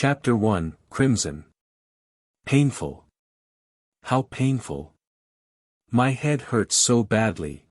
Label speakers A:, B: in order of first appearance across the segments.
A: Chapter 1, Crimson. Painful. How painful. My head hurts so badly.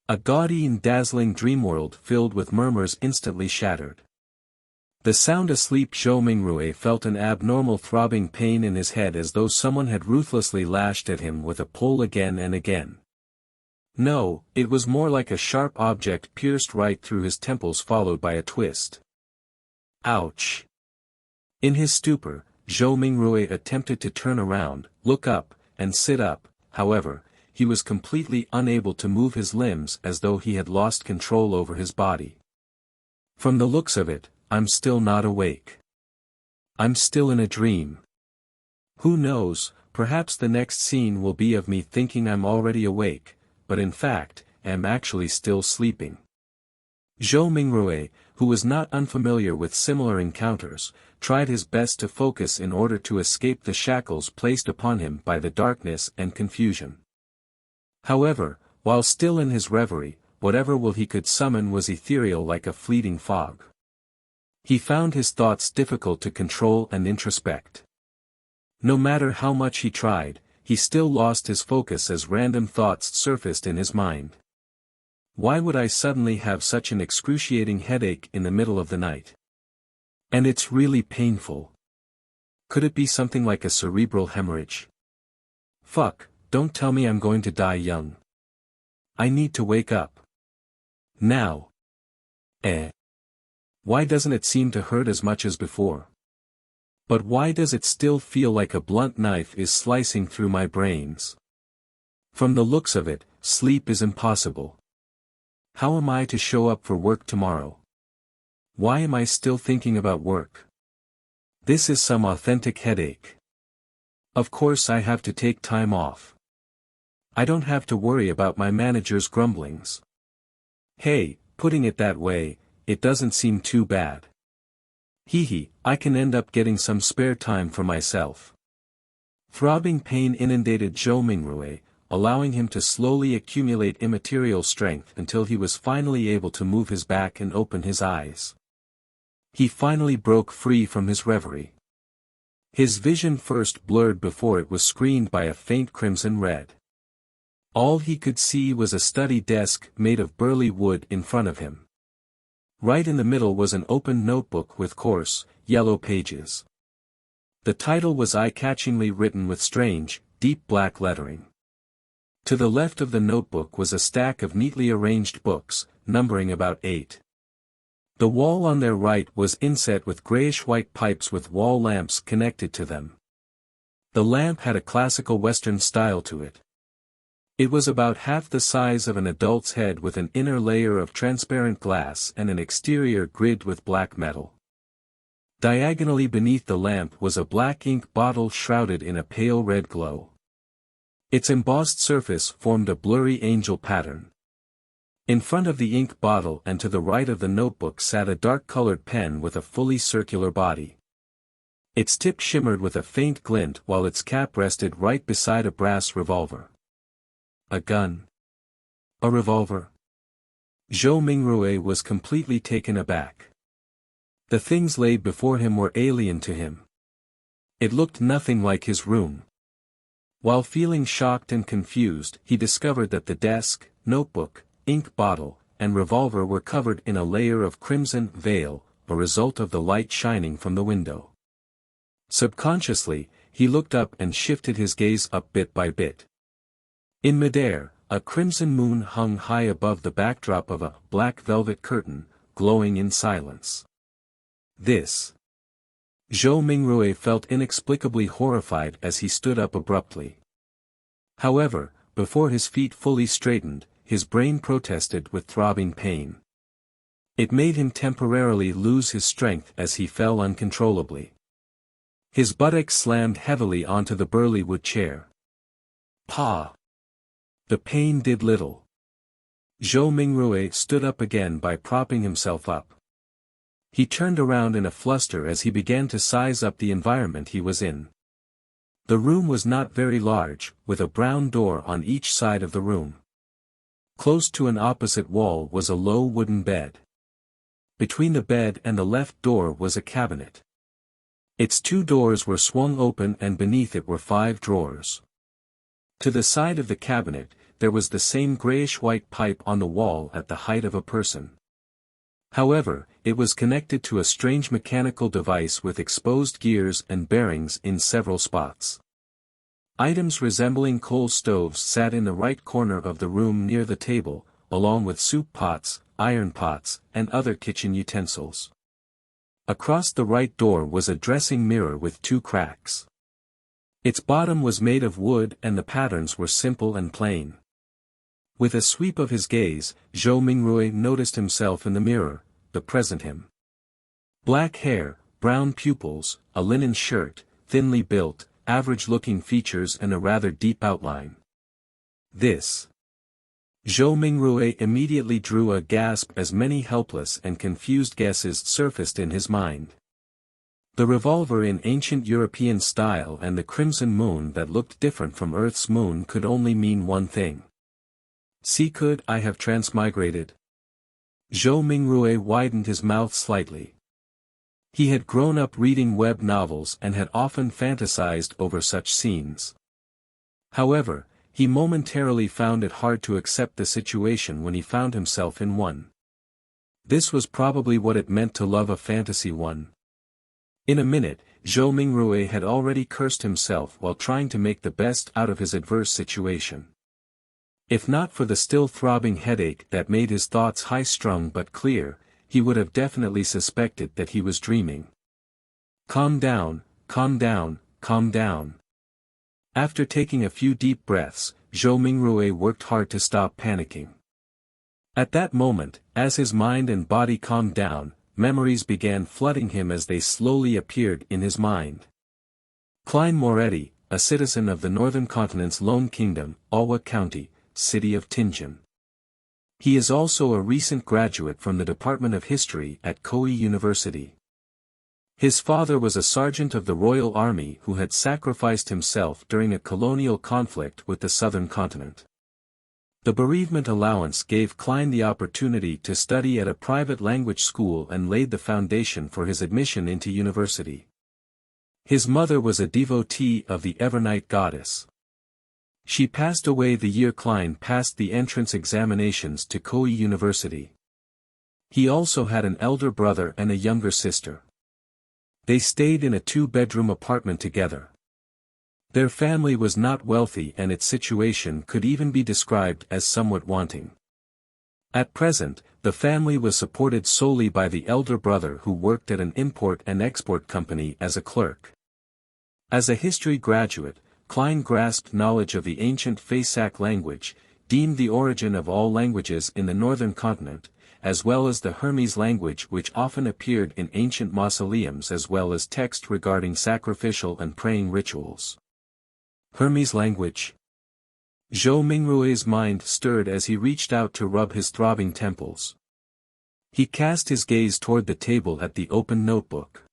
A: A gaudy and dazzling dream world filled with murmurs instantly shattered. The sound asleep Zhou Mingrue felt an abnormal throbbing pain in his head as though someone had ruthlessly lashed at him with a pole again and again. No, it was more like a sharp object pierced right through his temples followed by a twist. Ouch. In his stupor, Zhou Mingrue attempted to turn around, look up, and sit up. However, he was completely unable to move his limbs as though he had lost control over his body. From the looks of it, I'm still not awake. I'm still in a dream. Who knows, perhaps the next scene will be of me thinking I'm already awake, but in fact, am actually still sleeping. Zhou Mingrue, who was not unfamiliar with similar encounters, tried his best to focus in order to escape the shackles placed upon him by the darkness and confusion. However, while still in his reverie, whatever will he could summon was ethereal like a fleeting fog. He found his thoughts difficult to control and introspect. No matter how much he tried, he still lost his focus as random thoughts surfaced in his mind. Why would I suddenly have such an excruciating headache in the middle of the night? And it's really painful. Could it be something like a cerebral hemorrhage? Fuck, don't tell me I'm going to die young. I need to wake up. Now. Why doesn't it seem to hurt as much as before? But why does it still feel like a blunt knife is slicing through my brains? From the looks of it, sleep is impossible. How am I to show up for work tomorrow? Why am I still thinking about work? This is some authentic headache. Of course I have to take time off. I don't have to worry about my manager's grumblings. Hey, putting it that way, it doesn't seem too bad. Hee, I can end up getting some spare time for myself. Throbbing pain inundated Zhou Mingrue, allowing him to slowly accumulate immaterial strength until he was finally able to move his back and open his eyes. He finally broke free from his reverie. His vision first blurred before it was screened by a faint crimson red. All he could see was a study desk made of burly wood in front of him. Right in the middle was an open notebook with coarse, yellow pages. The title was eye-catchingly written with strange, deep black lettering. To the left of the notebook was a stack of neatly arranged books, numbering about 8. The wall on their right was inset with grayish-white pipes with wall lamps connected to them. The lamp had a classical Western style to it. It was about half the size of an adult's head with an inner layer of transparent glass and an exterior gridded with black metal. Diagonally beneath the lamp was a black ink bottle shrouded in a pale red glow. Its embossed surface formed a blurry angel pattern. In front of the ink bottle and to the right of the notebook sat a dark-colored pen with a fully circular body. Its tip shimmered with a faint glint while its cap rested right beside a brass revolver. A gun. A revolver. Zhou Mingrue was completely taken aback. The things laid before him were alien to him. It looked nothing like his room. While feeling shocked and confused, he discovered that the desk, notebook, ink bottle, and revolver were covered in a layer of crimson veil, a result of the light shining from the window. Subconsciously, he looked up and shifted his gaze up bit by bit. In midair, a crimson moon hung high above the backdrop of a black velvet curtain, glowing in silence. This. Zhou Mingrue felt inexplicably horrified as he stood up abruptly. However, before his feet fully straightened, his brain protested with throbbing pain. It made him temporarily lose his strength as he fell uncontrollably. His buttocks slammed heavily onto the burly wood chair. Pa! The pain did little. Zhou Mingrue stood up again by propping himself up. He turned around in a fluster as he began to size up the environment he was in. The room was not very large, with a brown door on each side of the room. Close to an opposite wall was a low wooden bed. Between the bed and the left door was a cabinet. Its two doors were swung open and beneath it were 5 drawers. To the side of the cabinet, there was the same grayish-white pipe on the wall at the height of a person. However, it was connected to a strange mechanical device with exposed gears and bearings in several spots. Items resembling coal stoves sat in the right corner of the room near the table, along with soup pots, iron pots, and other kitchen utensils. Across the right door was a dressing mirror with 2 cracks. Its bottom was made of wood and the patterns were simple and plain. With a sweep of his gaze, Zhou Mingrui noticed himself in the mirror, the present him. Black hair, brown pupils, a linen shirt, thinly built, average-looking features and a rather deep outline. This. Zhou Mingrui immediately drew a gasp as many helpless and confused guesses surfaced in his mind. The revolver in ancient European style and the crimson moon that looked different from Earth's moon could only mean one thing. Could I have transmigrated? Zhou Mingrui widened his mouth slightly. He had grown up reading web novels and had often fantasized over such scenes. However, he momentarily found it hard to accept the situation when he found himself in one. This was probably what it meant to love a fantasy one. In a minute, Zhou Mingrui had already cursed himself while trying to make the best out of his adverse situation. If not for the still throbbing headache that made his thoughts high-strung but clear, he would have definitely suspected that he was dreaming. Calm down, calm down, calm down. After taking a few deep breaths, Zhou Mingrui worked hard to stop panicking. At that moment, as his mind and body calmed down, memories began flooding him as they slowly appeared in his mind. Klein Moretti, a citizen of the northern continent's lone kingdom, Alwa County, city of Tianjin. He is also a recent graduate from the Department of History at Koei University. His father was a sergeant of the Royal Army who had sacrificed himself during a colonial conflict with the southern continent. The bereavement allowance gave Klein the opportunity to study at a private language school and laid the foundation for his admission into university. His mother was a devotee of the Evernight goddess. She passed away the year Klein passed the entrance examinations to Koei University. He also had an elder brother and a younger sister. They stayed in a 2-bedroom apartment together. Their family was not wealthy and its situation could even be described as somewhat wanting. At present, the family was supported solely by the elder brother who worked at an import and export company as a clerk. As a history graduate, Klein grasped knowledge of the ancient Faisak language, deemed the origin of all languages in the northern continent, as well as the Hermes language which often appeared in ancient mausoleums as well as text regarding sacrificial and praying rituals. Hermes language. Zhou Mingrui's mind stirred as he reached out to rub his throbbing temples. He cast his gaze toward the table at the open notebook.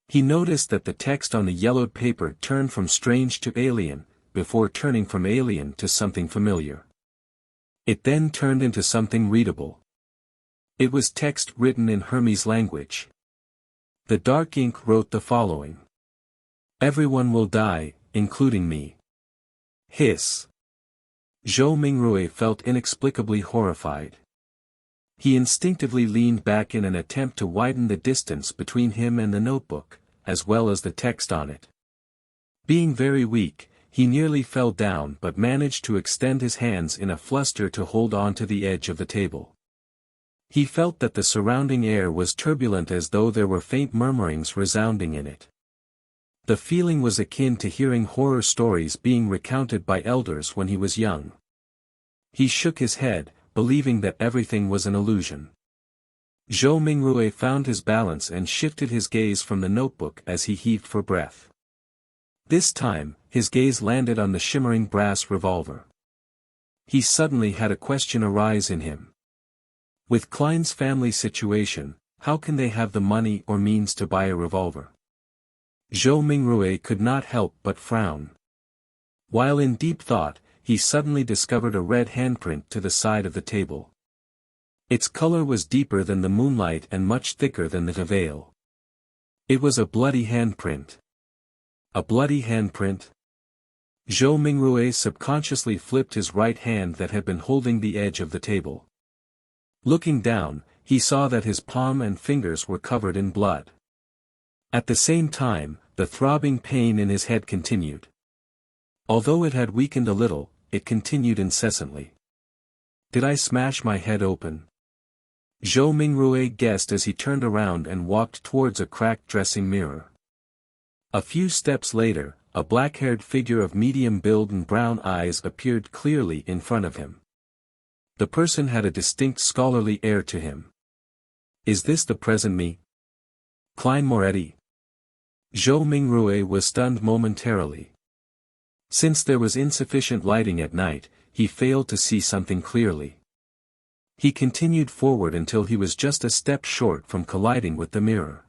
A: He noticed that the text on the yellowed paper turned from strange to alien, before turning from alien to something familiar. It then turned into something readable. It was text written in Hermes language. The dark ink wrote the following. Everyone will die, including me. Hiss. Zhou Mingrui felt inexplicably horrified. He instinctively leaned back in an attempt to widen the distance between him and the notebook, as well as the text on it. Being very weak, he nearly fell down but managed to extend his hands in a fluster to hold on to the edge of the table. He felt that the surrounding air was turbulent as though there were faint murmurings resounding in it. The feeling was akin to hearing horror stories being recounted by elders when he was young. He shook his head, believing that everything was an illusion. Zhou Mingrui found his balance and shifted his gaze from the notebook as he heaved for breath. This time, his gaze landed on the shimmering brass revolver. He suddenly had a question arise in him. With Klein's family situation, how can they have the money or means to buy a revolver? Zhou Mingrui could not help but frown. While in deep thought, he suddenly discovered a red handprint to the side of the table. Its color was deeper than the moonlight and much thicker than the veil. It was a bloody handprint. A bloody handprint? Zhou Mingrue subconsciously flipped his right hand that had been holding the edge of the table. Looking down, he saw that his palm and fingers were covered in blood. At the same time, the throbbing pain in his head continued. Although it had weakened a little, it continued incessantly. Did I smash my head open? Zhou Mingrue guessed as he turned around and walked towards a cracked dressing mirror. A few steps later, a black-haired figure of medium build and brown eyes appeared clearly in front of him. The person had a distinct scholarly air to him. Is this the present me? Klein Moretti? Zhou Mingrue was stunned momentarily. Since there was insufficient lighting at night, he failed to see something clearly. He continued forward until he was just a step short from colliding with the mirror.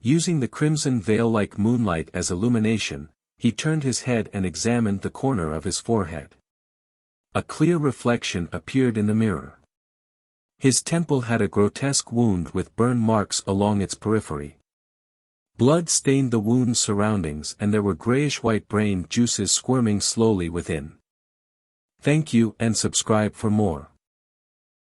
A: Using the crimson veil-like moonlight as illumination, he turned his head and examined the corner of his forehead. A clear reflection appeared in the mirror. His temple had a grotesque wound with burn marks along its periphery. Blood stained the wound's surroundings and there were grayish-white brain juices squirming slowly within. Thank you and subscribe for more.